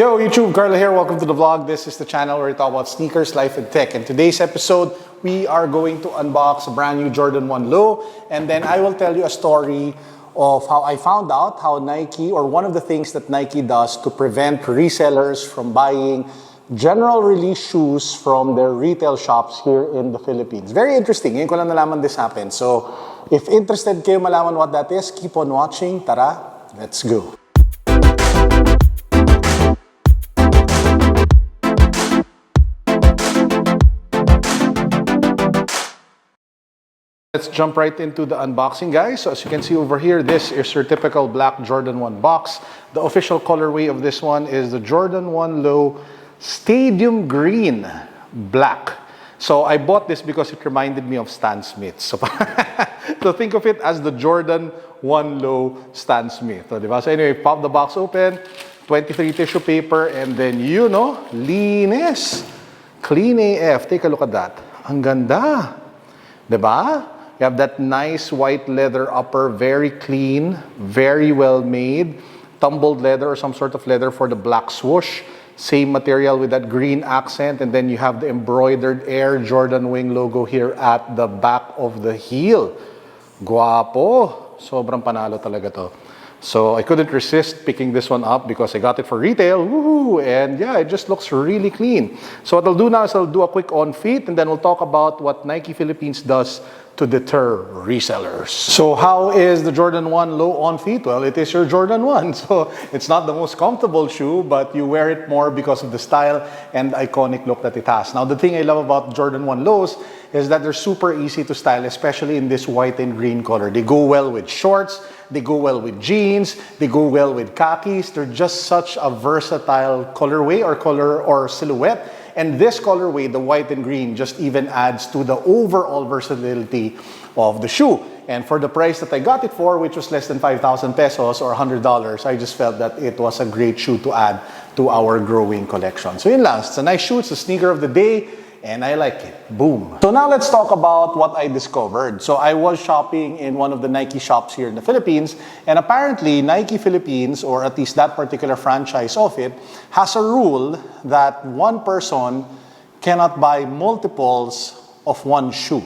Yo YouTube, Carlo here. Welcome to the vlog. This is the channel where we talk about sneakers, life, and tech. In today's episode, we are going to unbox a brand new Jordan 1 Low, and then I will tell you a story of how I found out how Nike, or one of the things that Nike does to prevent resellers from buying general release shoes from their retail shops here in the Philippines. Very interesting. Ngayon ko lang nalaman this happened. So, if interested kayo malaman what that is, keep on watching. Tara, let's go. Let's jump right into the unboxing, guys. So as you can see over here, this is your typical black Jordan 1 box. The official colorway of this one is the Jordan 1 Low Stadium Green Black. So I bought this because it reminded me of Stan Smith. So, so think of it as the Jordan 1 Low Stan Smith. So, diba? So anyway, pop the box open, 23 tissue paper, and then you know, linis. Clean AF. Take a look at that. Ang ganda. Diba? You have that nice white leather upper, very clean, very well made. Tumbled leather or some sort of leather for the black swoosh. Same material with that green accent. And then you have the embroidered Air Jordan Wing logo here at the back of the heel. Guapo. Sobrang panalo talaga to. So I couldn't resist picking this one up because I got it for retail. Woohoo! And yeah, it just looks really clean. So what I'll do now is I'll do a quick on feet and then we'll talk about what Nike Philippines does to deter resellers. So how is the Jordan 1 Low on feet? Well, it is your Jordan 1. So it's not the most comfortable shoe, but you wear it more because of the style and iconic look that it has. Now, the thing I love about Jordan 1 Lows is that they're super easy to style, especially in this white and green color. They go well with shorts, they go well with jeans, they go well with khakis. They're just such a versatile colorway or silhouette. And this colorway, the white and green, just even adds to the overall versatility of the shoe. And for the price that I got it for, which was less than 5,000 pesos or $100, I just felt that it was a great shoe to add to our growing collection. So yun lang, it's a nice shoe, it's a sneaker of the day, and I like it. Boom. So now let's talk about what I discovered. So I was shopping in one of the Nike shops here in the Philippines, and apparently Nike Philippines, or at least that particular franchise of it, has a rule that one person cannot buy multiples of one shoe.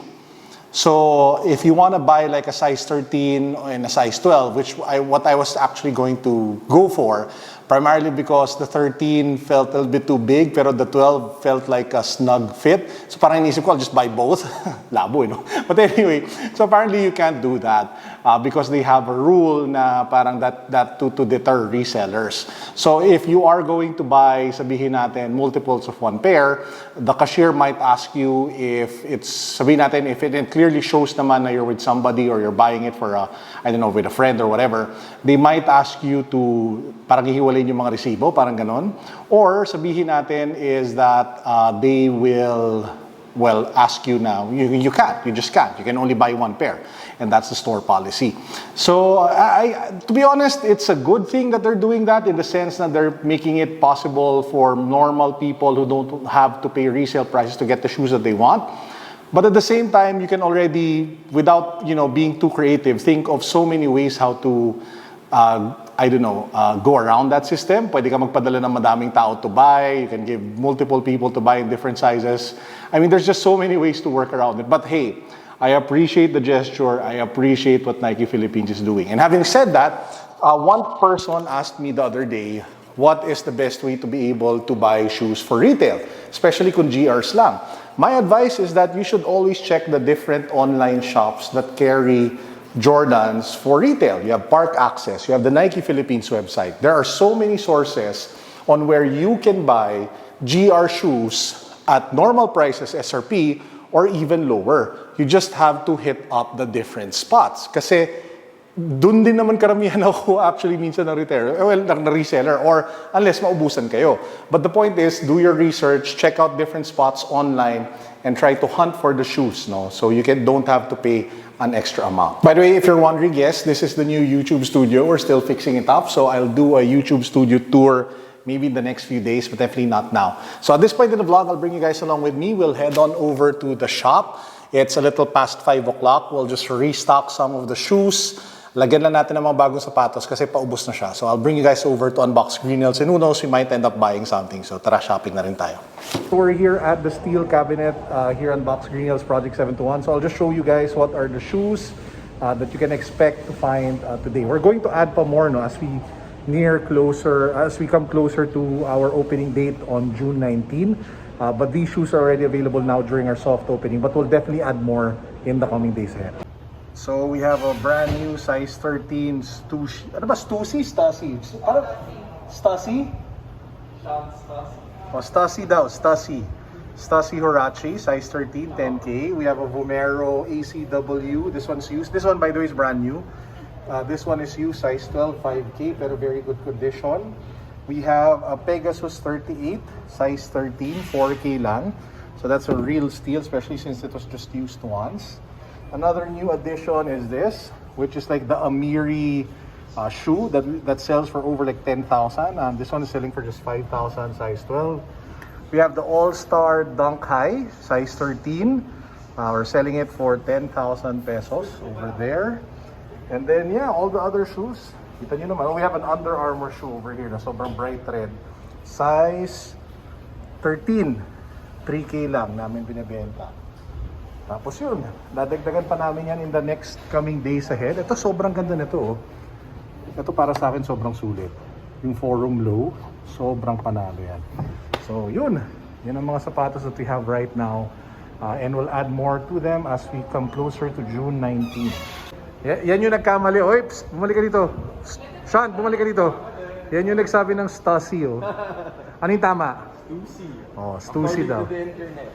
So if you want to buy like a size 13 and a size 12, what I was actually going to go for, primarily because the 13 felt a little bit too big, pero the 12 felt like a snug fit. So parang inisip ko, I'll just buy both. Labo, you know? But anyway, so apparently you can't do that because they have a rule na parang that to deter resellers. So if you are going to buy, sabihin natin, multiples of one pair, the cashier might ask you if it's, sabihin natin, if it clearly shows naman na you're with somebody or you're buying it for I don't know, with a friend or whatever, they might ask you to parang hihiwalayin yung mga resibo, parang ganon. Or sabihin natin is that they will, well, ask you now, you can't, you just can't. You can only buy one pair. And that's the store policy. So to be honest, it's a good thing that they're doing that in the sense that they're making it possible for normal people who don't have to pay resale prices to get the shoes that they want. But at the same time, you can already, without being too creative, think of so many ways how to, I don't know, go around that system. Pwede ka magpadala ng madaming tao to buy. You can give multiple people to buy in different sizes. I mean, there's just so many ways to work around it. But hey, I appreciate the gesture. I appreciate what Nike Philippines is doing. And having said that, one person asked me the other day, what is the best way to be able to buy shoes for retail, especially kung GRs lang. My advice is that you should always check the different online shops that carry Jordans for retail. You have Park Access, you have the Nike Philippines website. There are so many sources on where you can buy GR shoes at normal prices, SRP, or even lower. You just have to hit up the different spots. Kasi dun din naman karamihan ako actually minsan ng retailer, ng reseller, or unless maubusan kayo. But the point is, do your research, check out different spots online, and try to hunt for the shoes, no? So you don't have to pay an extra amount. By the way, if you're wondering, yes, this is the new YouTube studio. We're still fixing it up, so I'll do a YouTube studio tour maybe in the next few days, but definitely not now. So at this point in the vlog, I'll bring you guys along with me. We'll head on over to the shop. It's a little past 5 o'clock. We'll just restock some of the shoes. Lagyan lang natin ng mga bagong sapatos kasi paubos na siya. So I'll bring you guys over to Unbox Greenhills and who knows, we might end up buying something. So tara, shopping na rin tayo. So we're here at the steel cabinet here on Unbox Greenhills Project 721. So I'll just show you guys what are the shoes that you can expect to find today. We're going to add pa more no, as we come closer to our opening date on June 19. But these shoes are already available now during our soft opening. But we'll definitely add more in the coming days ahead. So we have a brand new size 13 Stussy. Ano ba? Stussy? Stasi? Ano? Stasi? Oh, Stasi daw. Stasi. Stasi Horace, size 13, 10K. We have a Vomero ACW. This one's used. This one, by the way, is brand new. This one is used, size 12, 5K, pero very good condition. We have a Pegasus 38, size 13, 4K lang. So that's a real steal, especially since it was just used once. Another new addition is this, which is like the Amiri shoe that sells for over like 10,000. This one is selling for just 5,000, size 12. We have the All-Star Dunk High, size 13. We're selling it for 10,000 pesos over there. And then yeah, all the other shoes. Kita nyo naman, we have an Under Armour shoe over here na sobrang bright red. Size 13. 3K lang namin binibenta. Tapos yun, dadagdagan pa namin yan in the next coming days ahead. Ito sobrang ganda nito. Ito para sa akin sobrang sulit. Yung forum low, sobrang panalo yan. So yun ang mga sapatos that we have right now. And we'll add more to them as we come closer to June 19. Yan yung nagkamali. Oy, psst, bumalik ka dito. Sean, bumalik ka dito. Yan yung nagsabi ng Stasi. Ano yung tama? Stussy. Oh, Stussy daw.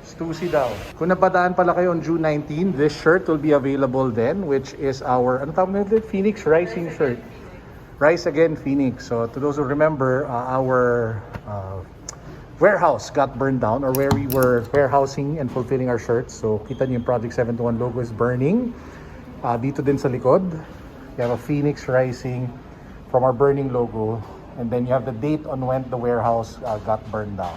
Stussy daw. Kung napadaan pala kayo on June 19, this shirt will be available then, which is our, ano tawag nito? Phoenix Rising shirt. Rise Again Phoenix. So to those who remember, our warehouse got burned down, or where we were warehousing and fulfilling our shirts. So kita niyo yung Project 721 logo is burning. Dito din sa likod, you have a Phoenix Rising from our burning logo. And then you have the date on when the warehouse got burned down.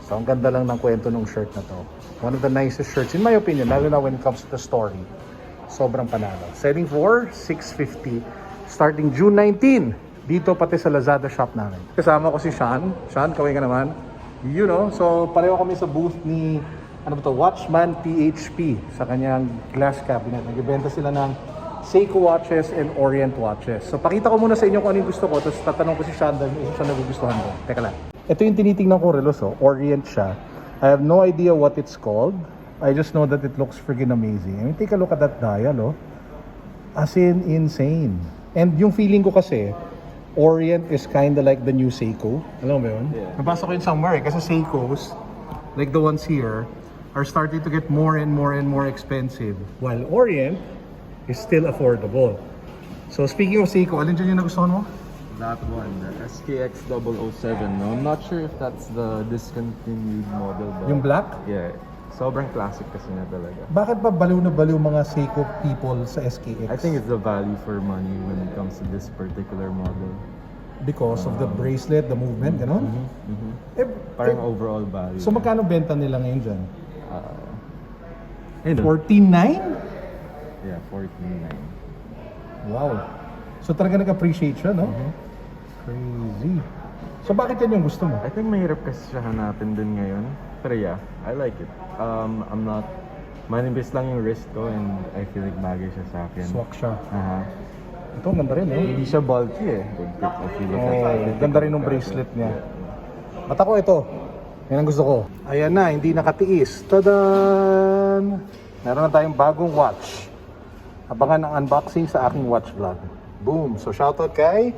So ang ganda lang ng kwento ng shirt na to. One of the nicest shirts, in my opinion, lalo na when it comes to the story. Sobrang panalo. Selling for $650. Starting June 19. Dito pati sa Lazada shop namin. Kasama ko si Sean. Sean, kaway ka naman. You know, so pareho kami sa booth ni Watchman PHP sa kanyang glass cabinet. Nagbebenta sila ng Seiko watches and Orient watches. So pakita ko muna sa inyo kung ano yung gusto ko, tapos tatanong ko si Sean dahil isa siya nagugustuhan ko. Teka lang. Ito yung tinitingnan ko relos, Orient siya. I have no idea what it's called. I just know that it looks friggin' amazing. I mean, take a look at that dial, As in, insane. And yung feeling ko kasi, Orient is kinda like the new Seiko. Alam mo ba yun? Yeah. Nabasa ko yun somewhere kasi Seikos, like the ones here, are starting to get more and more and more expensive. While Orient is still affordable. So speaking of Seiko, alin dyan yung nagustuhan mo? That one, the SKX007. No, I'm not sure if that's the discontinued model. But Yung black? yeah, sobrang classic kasi na talaga. Bakit ba baliw na baliw mga Seiko people sa SKX? I think it's the value for money when it comes to this particular model. Because of the bracelet, the movement, gano'n? Parang overall value. So magkano benta nila ngayon dyan? Ayun, 14.9? yeah, 14.9. Wow. So talaga nag-appreciate siya, no? Crazy. So bakit yan yung gusto mo? I think mahirap kasi siya hanapin din ngayon. Pero yeah, I like it. I'm not, manibis lang yung wrist ko and I feel like bagay siya sa akin. Swak siya. Ito, ganda rin, Hindi siya bulky I feel like ganda rin yung bracelet niya. At ako ito, yan ang gusto ko. Ayan na, hindi nakatiis. Tadan! Meron na tayong bagong watch. Abangan ang unboxing sa aking watch vlog. Boom! So shoutout kay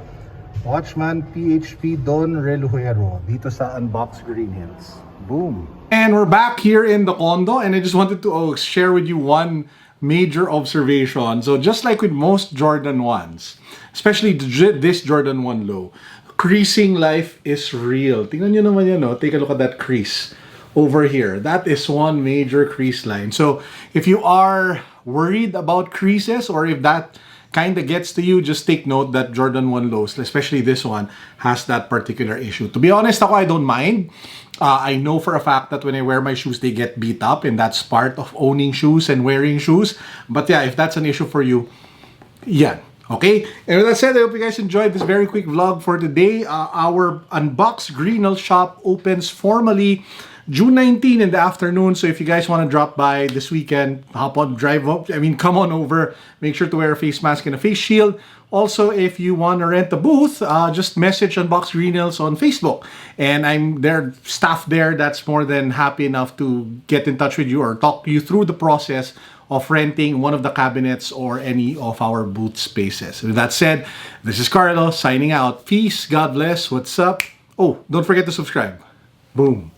Watchman PHP Don Reluero dito sa Unbox Greenhills. Boom! And we're back here in the condo, and I just wanted to share with you one major observation. So just like with most Jordan 1s, especially this Jordan 1 low, creasing life is real. Tingnan nyo naman yan, Take a look at that crease over here. That is one major crease line. So if you are worried about creases, or if that kind of gets to you, just take note that Jordan 1 lows, especially this one, has that particular issue. To be honest, I don't mind. I know for a fact that when I wear my shoes, they get beat up, and that's part of owning shoes and wearing shoes. But yeah, if that's an issue for you, yeah, Okay, and with that said, I hope you guys enjoyed this very quick vlog for today. Our Unbox Greenhills shop opens formally June 19 in the afternoon. So if you guys want to drop by this weekend, hop on, drive up. Come on over. Make sure to wear a face mask and a face shield. Also, if you want to rent a booth, just message Unbox Greenhills on Facebook. And I'm their staff there that's more than happy enough to get in touch with you or talk you through the process of renting one of the cabinets or any of our booth spaces. With that said, this is Carlo signing out. Peace, God bless, what's up? Oh, don't forget to subscribe. Boom.